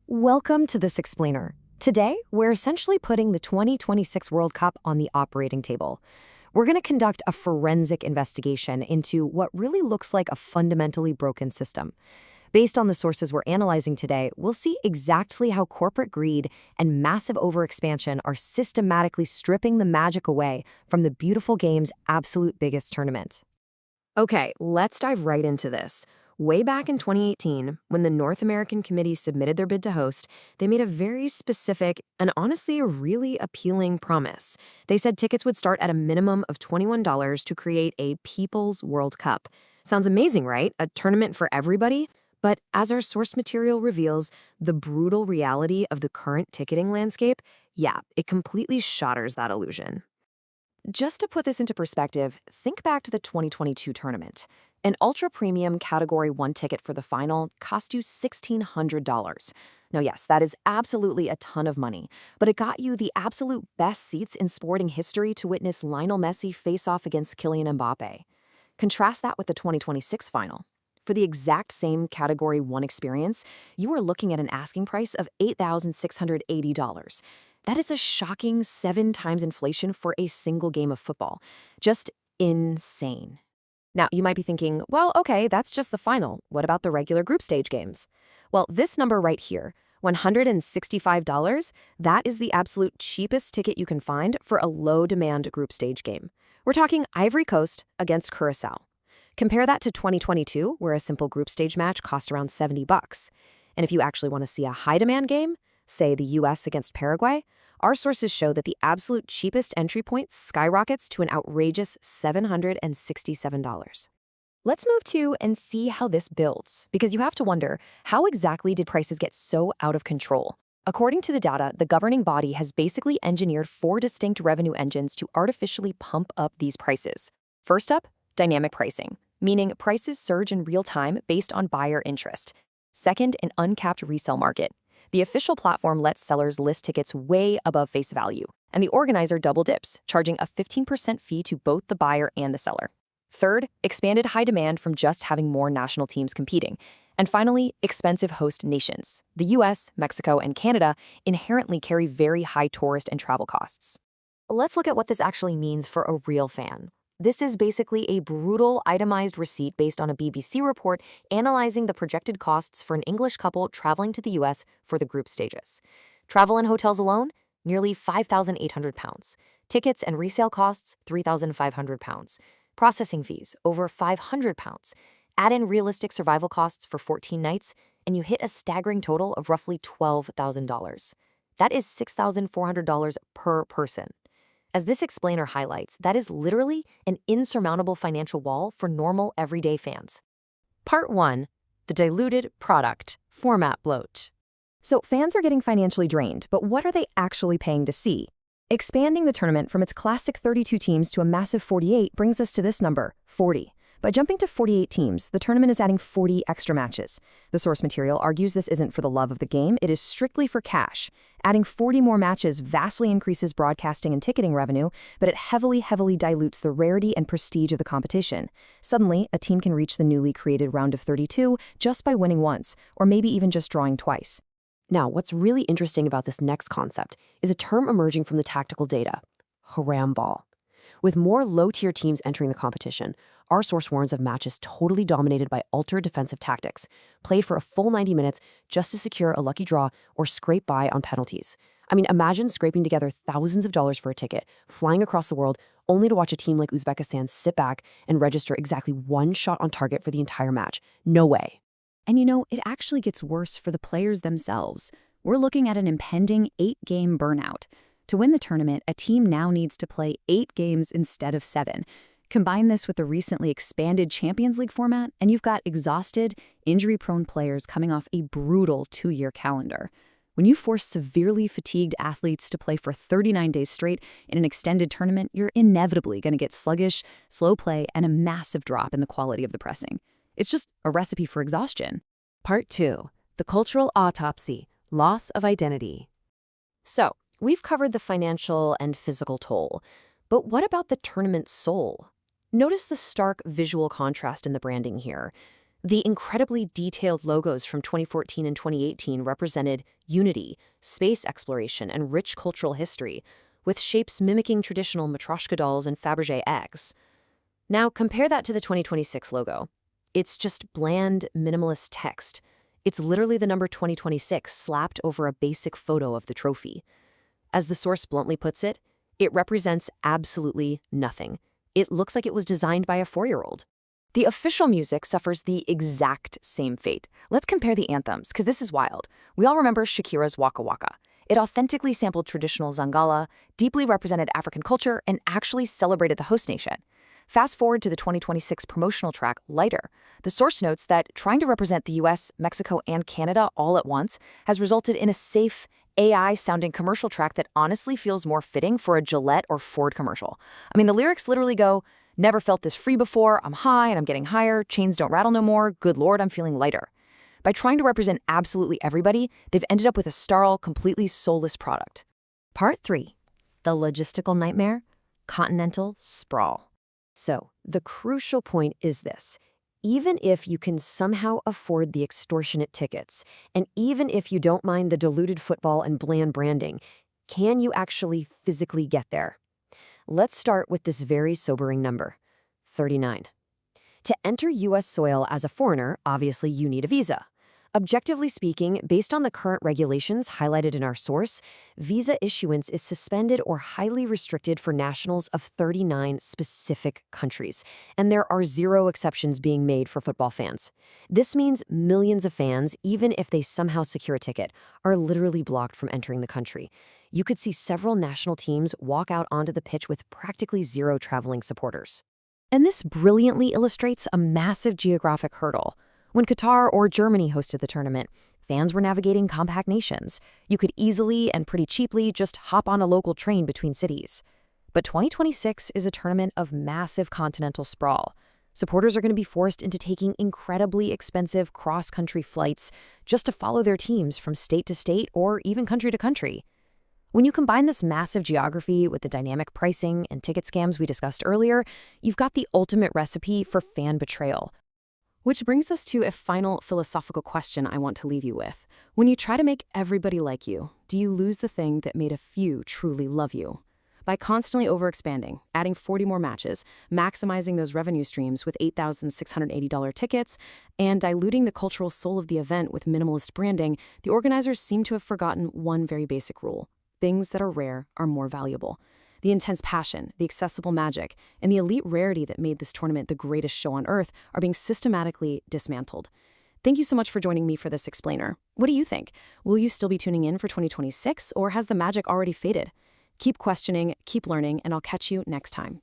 Welcome to this explainer. Today, we're essentially putting the 2026 World Cup on the operating table. We're going to conduct a forensic investigation into what really looks like a fundamentally broken system. Based on the sources we're analyzing today, we'll see exactly how corporate greed and massive overexpansion are systematically stripping the magic away from the beautiful game's absolute biggest tournament. Okay, let's dive right into this. Way back in 2018, when the North American Committee submitted their bid to host, they made a very specific and honestly a really appealing promise. They said tickets would start at a minimum of $21 to create a People's World Cup. Sounds amazing, right? A tournament for everybody? But as our source material reveals, the brutal reality of the current ticketing landscape, it completely shatters that illusion. Just to put this into perspective, think back to the 2022 tournament. An ultra-premium Category 1 ticket for the final cost you $1,600. Now, yes, that is absolutely a ton of money, but it got you the absolute best seats in sporting history to witness Lionel Messi face off against Kylian Mbappe. Contrast that with the 2026 final. For the exact same Category 1 experience, you are looking at an asking price of $8,680. That is a shocking 7 times inflation for a single game of football. Just insane. Now, you might be thinking, well, okay, that's just the final. What about the regular group stage games? Well, this number right here, $165, that is the absolute cheapest ticket you can find for a low-demand group stage game. We're talking Ivory Coast against Curacao. Compare that to 2022, where a simple group stage match cost around $70. And if you actually want to see a high-demand game, say the US against Paraguay, our sources show that the absolute cheapest entry point skyrockets to an outrageous $767. Let's move to and see how this builds, because you have to wonder, how exactly did prices get so out of control? According to the data, the governing body has basically engineered 4 distinct revenue engines to artificially pump up these prices. First up, dynamic pricing, meaning prices surge in real time based on buyer interest. Second, an uncapped resale market. The official platform lets sellers list tickets way above face value, and the organizer double dips, charging a 15% fee to both the buyer and the seller. Third, expanded high demand from just having more national teams competing. And finally, expensive host nations. The US, Mexico, and Canada inherently carry very high tourist and travel costs. Let's look at what this actually means for a real fan. This is basically a brutal, itemized receipt based on a BBC report analyzing the projected costs for an English couple traveling to the US for the group stages. Travel and hotels alone, nearly £5,800. Tickets and resale costs, £3,500. Processing fees, over £500. Add in realistic survival costs for 14 nights, and you hit a staggering total of roughly $12,000. That is $6,400 per person. As this explainer highlights, that is literally an insurmountable financial wall for normal, everyday fans. Part 1. The diluted product format bloat. So fans are getting financially drained, but what are they actually paying to see? Expanding the tournament from its classic 32 teams to a massive 48 brings us to this number, 40. By jumping to 48 teams, the tournament is adding 40 extra matches. The source material argues this isn't for the love of the game, it is strictly for cash. Adding 40 more matches vastly increases broadcasting and ticketing revenue, but it heavily dilutes the rarity and prestige of the competition. Suddenly, a team can reach the newly created round of 32 just by winning once, or maybe even just drawing twice. Now, what's really interesting about this next concept is a term emerging from the tactical data: Haram ball. With more low-tier teams entering the competition, our source warns of matches totally dominated by ultra-defensive tactics, played for a full 90 minutes just to secure a lucky draw or scrape by on penalties. I mean, imagine scraping together thousands of dollars for a ticket, flying across the world, only to watch a team like Uzbekistan sit back and register exactly 1 shot on target for the entire match. No way. And it actually gets worse for the players themselves. We're looking at an impending 8-game burnout. To win the tournament, a team now needs to play 8 games instead of 7. Combine this with the recently expanded Champions League format, and you've got exhausted, injury-prone players coming off a brutal 2-year calendar. When you force severely fatigued athletes to play for 39 days straight in an extended tournament, you're inevitably going to get sluggish, slow play, and a massive drop in the quality of the pressing. It's just a recipe for exhaustion. Part 2. The cultural autopsy, loss of identity. So, we've covered the financial and physical toll, but what about the tournament's soul? Notice the stark visual contrast in the branding here. The incredibly detailed logos from 2014 and 2018 represented unity, space exploration, and rich cultural history, with shapes mimicking traditional Matryoshka dolls and Fabergé eggs. Now compare that to the 2026 logo. It's just bland, minimalist text. It's literally the number 2026 slapped over a basic photo of the trophy. As the source bluntly puts it, it represents absolutely nothing. It looks like it was designed by a 4-year-old. The official music suffers the exact same fate. Let's compare the anthems, because this is wild. We all remember Shakira's Waka Waka. It authentically sampled traditional Zangala, deeply represented African culture, and actually celebrated the host nation. Fast forward to the 2026 promotional track, Lighter. The source notes that trying to represent the US, Mexico, and Canada all at once has resulted in a safe, AI-sounding commercial track that honestly feels more fitting for a Gillette or Ford commercial. I mean, the lyrics literally go, "Never felt this free before, I'm high and I'm getting higher, chains don't rattle no more, good lord, I'm feeling lighter." By trying to represent absolutely everybody, they've ended up with a sterile, completely soulless product. Part 3. The logistical nightmare, continental sprawl. So, the crucial point is this. Even if you can somehow afford the extortionate tickets, and even if you don't mind the diluted football and bland branding, can you actually physically get there? Let's start with this very sobering number, 39. To enter U.S. soil as a foreigner, obviously you need a visa. Objectively speaking, based on the current regulations highlighted in our source, visa issuance is suspended or highly restricted for nationals of 39 specific countries, and there are 0 exceptions being made for football fans. This means millions of fans, even if they somehow secure a ticket, are literally blocked from entering the country. You could see several national teams walk out onto the pitch with practically 0 traveling supporters. And this brilliantly illustrates a massive geographic hurdle. When Qatar or Germany hosted the tournament, fans were navigating compact nations. You could easily and pretty cheaply just hop on a local train between cities. But 2026 is a tournament of massive continental sprawl. Supporters are going to be forced into taking incredibly expensive cross-country flights just to follow their teams from state to state or even country to country. When you combine this massive geography with the dynamic pricing and ticket scams we discussed earlier, you've got the ultimate recipe for fan betrayal. Which brings us to a final philosophical question I want to leave you with. When you try to make everybody like you, do you lose the thing that made a few truly love you? By constantly overexpanding, adding 40 more matches, maximizing those revenue streams with $8,680 tickets, and diluting the cultural soul of the event with minimalist branding, the organizers seem to have forgotten one very basic rule. Things that are rare are more valuable. The intense passion, the accessible magic, and the elite rarity that made this tournament the greatest show on Earth are being systematically dismantled. Thank you so much for joining me for this explainer. What do you think? Will you still be tuning in for 2026, or has the magic already faded? Keep questioning, keep learning, and I'll catch you next time.